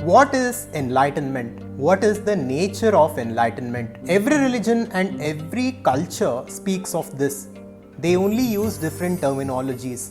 What is enlightenment? What is the nature of enlightenment? Every religion and every culture speaks of this. They only use different terminologies.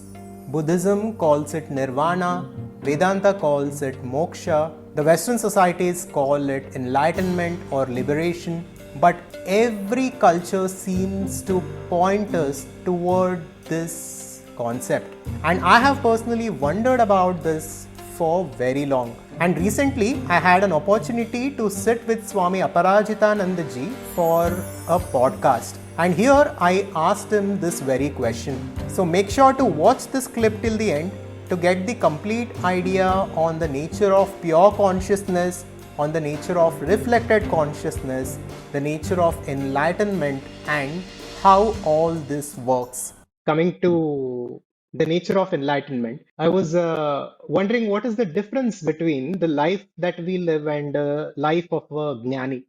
Buddhism calls it nirvana, Vedanta calls it moksha, the Western societies call it enlightenment or liberation, but every culture seems to point us toward this concept. And I have personally wondered about this for very long. And recently, I had an opportunity to sit with Swami Aparajitananda ji for a podcast. And here I asked him this very question. So make sure to watch this clip till the end to get the complete idea on the nature of pure consciousness, on the nature of reflected consciousness, the nature of enlightenment, and how all this works. Coming to the nature of enlightenment, I was wondering what is the difference between the life that we live and the life of a jnani.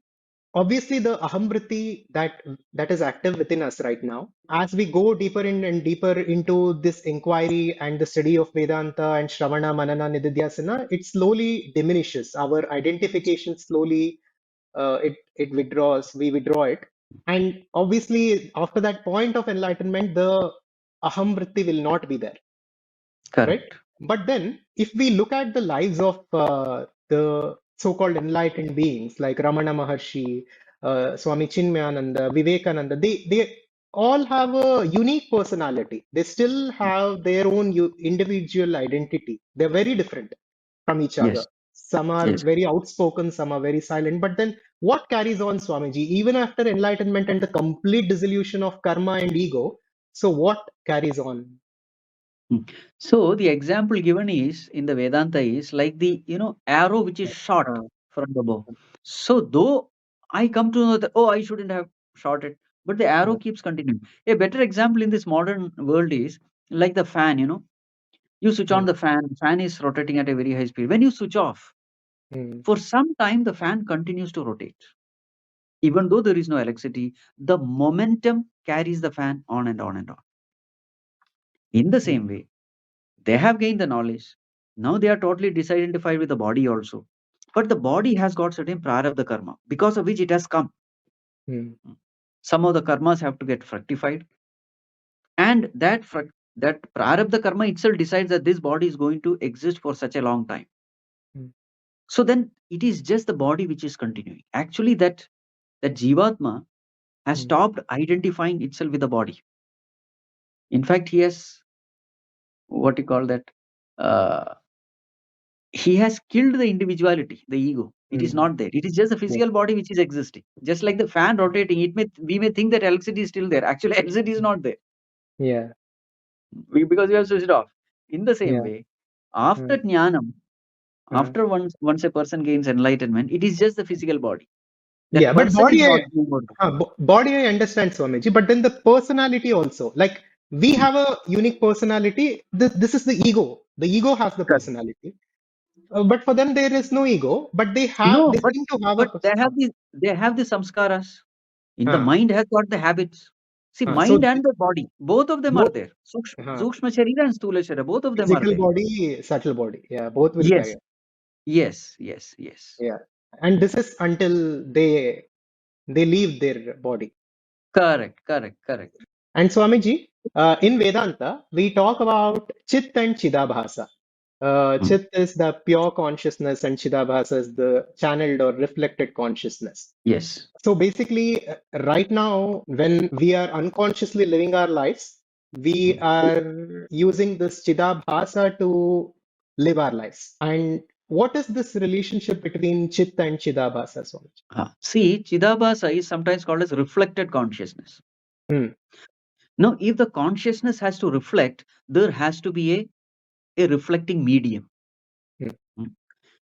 Obviously, the ahamvriti that is active within us right now, as we go deeper in and deeper into this inquiry and the study of Vedanta and Shravana, Manana, Nididhyasana, it slowly diminishes. Our identification slowly it withdraws, we withdraw it. And obviously, after that point of enlightenment, the aham vritti will not be there, right? Correct. But then, if we look at the lives of the so-called enlightened beings like Ramana Maharshi, Swami Chinmayananda, Vivekananda, they all have a unique personality. They still have their own individual identity. They're very different from each other. Yes. Some are Yes. very outspoken, some are very silent. But then, what carries on, Swamiji? Even after enlightenment and the complete dissolution of karma and ego, so what carries on? So the example given is in the Vedanta is like the arrow which is shot Uh, from the bow. So though I come to know that I shouldn't have shot it, but the arrow uh, keeps continuing. A better example in this modern world is like the fan. You switch on mm, the fan is rotating at a very high speed. When you switch off, mm, for some time the fan continues to rotate. Even though there is no electricity, the momentum carries the fan on and on and on. In the mm, same way, they have gained the knowledge. Now they are totally disidentified with the body also. But the body has got certain prarabdha karma, because of which it has come. mm, Some of the karmas have to get fructified. And that prarabdha karma itself decides that this body is going to exist for such a long time. mm, So then it is just the body which is continuing. Actually, that Jivatma has mm, stopped identifying itself with the body. In fact, he has what you call that uh, he has killed the individuality, the ego. It is mm. not there. It is just the Yeah, physical body which is existing. Just like the fan rotating, we may think that electricity is still there. Actually, electricity is not there yeah, because we have switched off. In the same yeah, way, after mm, jnanam, uh, after once a person gains enlightenment, it is just the physical body. That yeah. But person is not body I understand, Swamiji. But then the personality also, like we have a unique personality. This is the ego. The ego has the correct. personality. But for them, there is no ego. But No, they seem to have a. but they have the samskaras. In the Uh, mind has got the habits. See, so mind and the body, both of them are both there. uh, Sukshma Sharira and Sthula Sharira, both of them are physical there. body, subtle body. Yeah, both will carry. Yes, yes, yes, yes. Yeah, and this is until they leave their body. Correct, correct, correct. And Swamiji, in Vedanta, we talk about Chit and Chidabhasa. Mm. Chit is the pure consciousness, and Chidabhasa is the channeled or reflected consciousness. Yes. So basically, right now, when we are unconsciously living our lives, we are using this Chidabhasa to live our lives. And what is this relationship between Chit and Chidabhasa, Swamiji? See, Chidabhasa is sometimes called as reflected consciousness. Hmm. Now, if the consciousness has to reflect, there has to be a reflecting medium. Hmm. Mm.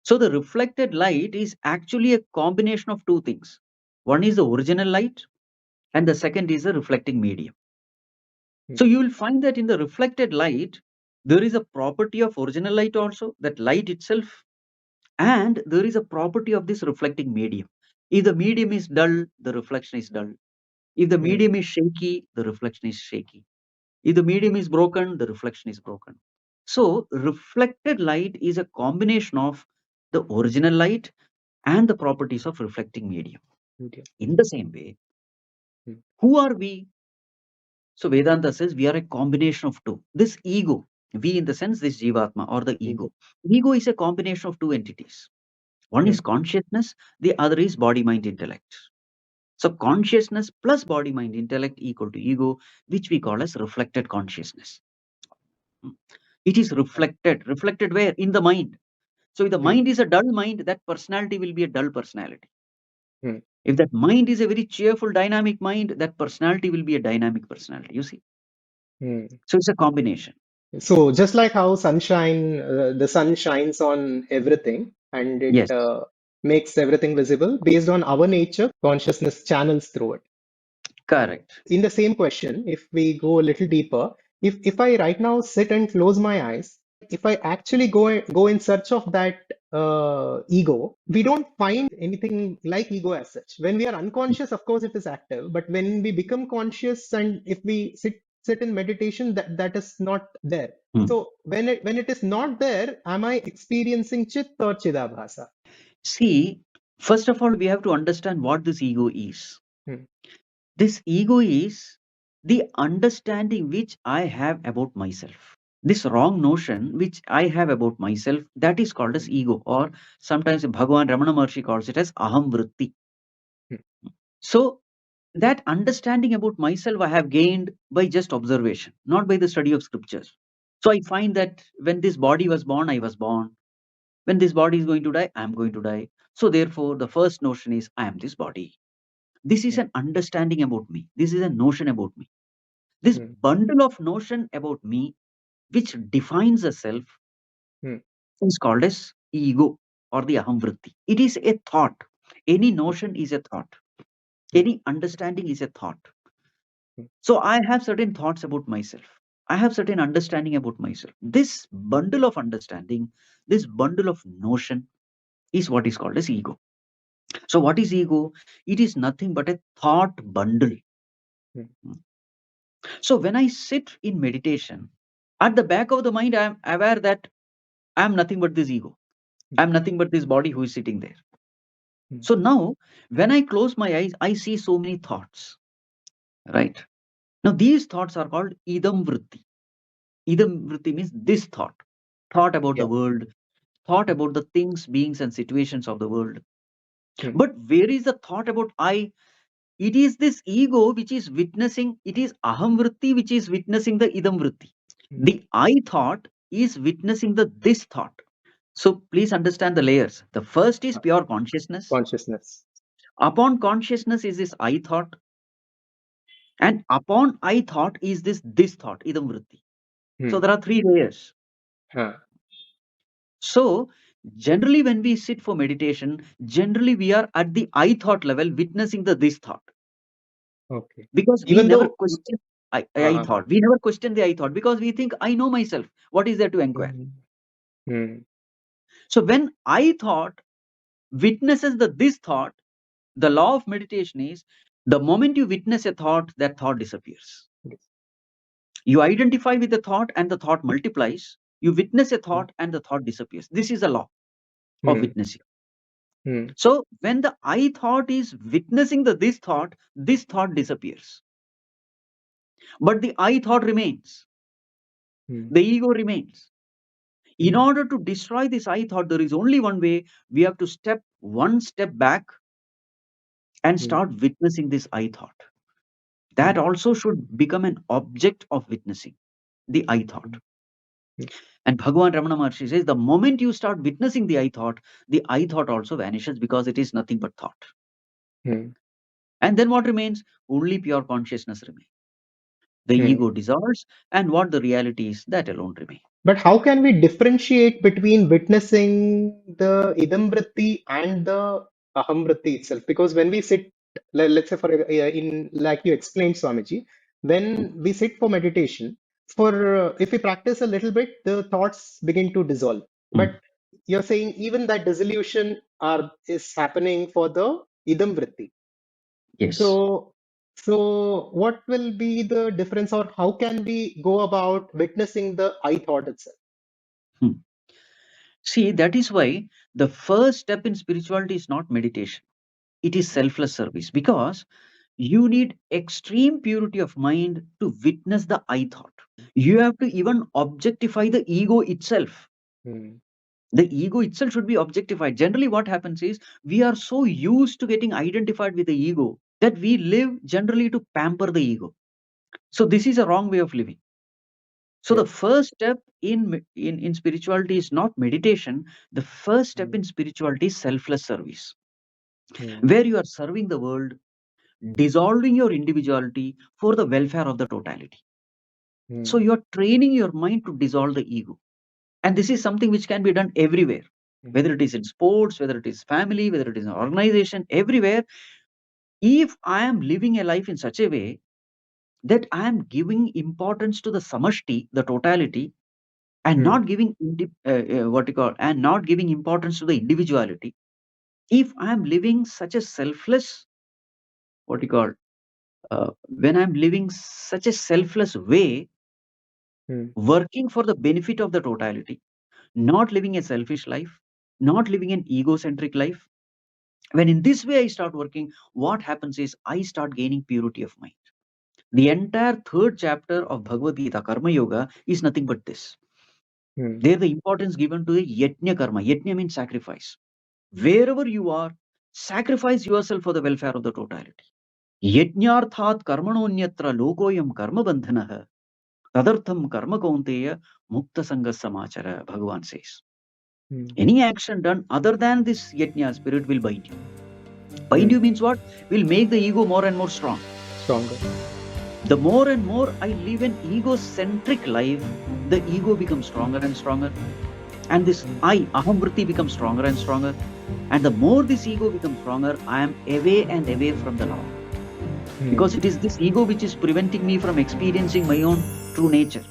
So the reflected light is actually a combination of two things. One is the original light, and the second is the reflecting medium. Hmm. So you will find that in the reflected light, there is a property of original light also, that light itself, and there is a property of this reflecting medium. If the medium is dull, the reflection is dull. If the Hmm. medium is shaky, the reflection is shaky. If the medium is broken, the reflection is broken. So reflected light is a combination of the original light and the properties of reflecting medium. In the same way, who are we? So Vedanta says we are a combination of two. This ego, we in the sense this Jivatma or the ego. Ego is a combination of two entities. One is consciousness, the other is body, mind, intellect. So consciousness plus body, mind, intellect equal to ego, which we call as reflected consciousness. It is reflected. Reflected where? In the mind. So if the mind is a dull mind, that personality will be a dull personality. If that mind is a very cheerful, dynamic mind, that personality will be a dynamic personality. You see? So it's a combination. So just like how sunshine, the sun shines on everything and it Yes, makes everything visible based on our nature, consciousness channels through it. correct. In the same question, if we go a little deeper, if I right now sit and close my eyes, if I actually go in search of that ego, we don't find anything like ego as such. When we are unconscious, of course, it is active. But when we become conscious and if we sit in meditation, that is not there. Hmm. So when it is not there, am I experiencing chit or chidabhasa? See, first of all, we have to understand what this ego is. Hmm. This ego is the understanding which I have about myself. This wrong notion which I have about myself, that is called as ego, or sometimes Bhagavan Ramana Maharshi calls it as aham vritti. So that understanding about myself I have gained by just observation, not by the study of scriptures. So I find that when this body was born, I was born. When this body is going to die, I am going to die. So therefore, the first notion is I am this body. This is an understanding about me. This is a notion about me. This bundle of notion about me, which defines a self, is called as ego or the aham vritti. It is a thought. Any notion is a thought. Any understanding is a thought. So I have certain thoughts about myself. I have certain understanding about myself. This bundle of understanding, this bundle of notion is what is called as ego. So what is ego? It is nothing but a thought bundle. So when I sit in meditation, at the back of the mind, I am aware that I am nothing but this ego. I am nothing but this body who is sitting there. So now, when I close my eyes, I see so many thoughts. Right? Now, these thoughts are called idam vritti. Idam vritti means this thought. Thought about the world, thought about the things, beings, and situations of the world. But where is the thought about I? It is this ego which is witnessing, it is aham vritti which is witnessing the idam vritti. The I thought is witnessing the this thought. So please understand the layers. The first is pure consciousness. Consciousness. Upon consciousness is this I thought. And upon I thought is this thought, idam vritti. So there are three layers. So generally when we sit for meditation, generally we are at the I thought level witnessing the this thought. Okay. Because we Even never though question I thought. We never question the I thought because we think I know myself. What is there to inquire? So when I thought witnesses the this thought, the law of meditation is the moment you witness a thought, that thought disappears. You identify with the thought and the thought multiplies. You witness a thought and the thought disappears. This is a law of witnessing. So when the I thought is witnessing the this thought disappears. But the I thought remains. The ego remains. In order to destroy this I thought, there is only one way. We have to step one step back and start witnessing this I thought. That also should become an object of witnessing, the I thought. And Bhagavan Ramana Maharshi says, the moment you start witnessing the I thought also vanishes because it is nothing but thought. And then what remains? Only pure consciousness remains. The ego dissolves, and what the reality is, that alone remains. But how can we differentiate between witnessing the idamvritti and the ahamvritti itself? Because when we sit, let's say for in like you explained, Swamiji, when we sit for meditation, for if we practice a little bit, the thoughts begin to dissolve. But you're saying even that dissolution is happening for the idamvritti. Yes. So what will be the difference, or how can we go about witnessing the I thought itself? See, that is why The first step in spirituality is not meditation. It is selfless service, because you need extreme purity of mind to witness the I thought. You have to even objectify the ego itself. Hmm. The ego itself should be objectified. Generally, what happens is we are so used to getting identified with the ego that we live generally to pamper the ego. So, this is a wrong way of living. So, the Yes. first step in spirituality is not meditation. The first step Hmm. in spirituality is selfless service, Hmm. where you are serving the world, dissolving your individuality for the welfare of the totality. So, Hmm. you are training your mind to dissolve the ego. And this is something which can be done everywhere, Hmm. whether it is in sports, whether it is family, whether it is an organization, everywhere. If I am living a life in such a way that I am giving importance to the samashti, the totality, and Hmm. not giving what you call, and not giving importance to the individuality. If I am living such a selfless, what you call, when I'm living such a selfless way, Hmm. working for the benefit of the totality, not living a selfish life, not living an egocentric life. When in this way I start working, what happens is I start gaining purity of mind. The entire third chapter of Bhagavad Gita, Karma Yoga, is nothing but this. Hmm. There, the importance given to the yajna karma. Yajna means sacrifice. Wherever you are, sacrifice yourself for the welfare of the totality. Yajnarthat karmanonyatra lokoyam karma bandhanah tadartham karma kaunteya mukta sanga samachara, Bhagavan says. Hmm. Any action done other than this yajna, spirit will bind you. Bind Hmm. you means what? Will make the ego more and more strong. Stronger. The more and more I live an egocentric life, the ego becomes stronger and stronger. And this Hmm. ahamvriti, becomes stronger and stronger. And the more this ego becomes stronger, I am away and away from the Lord. Hmm. Because it is this ego which is preventing me from experiencing my own true nature.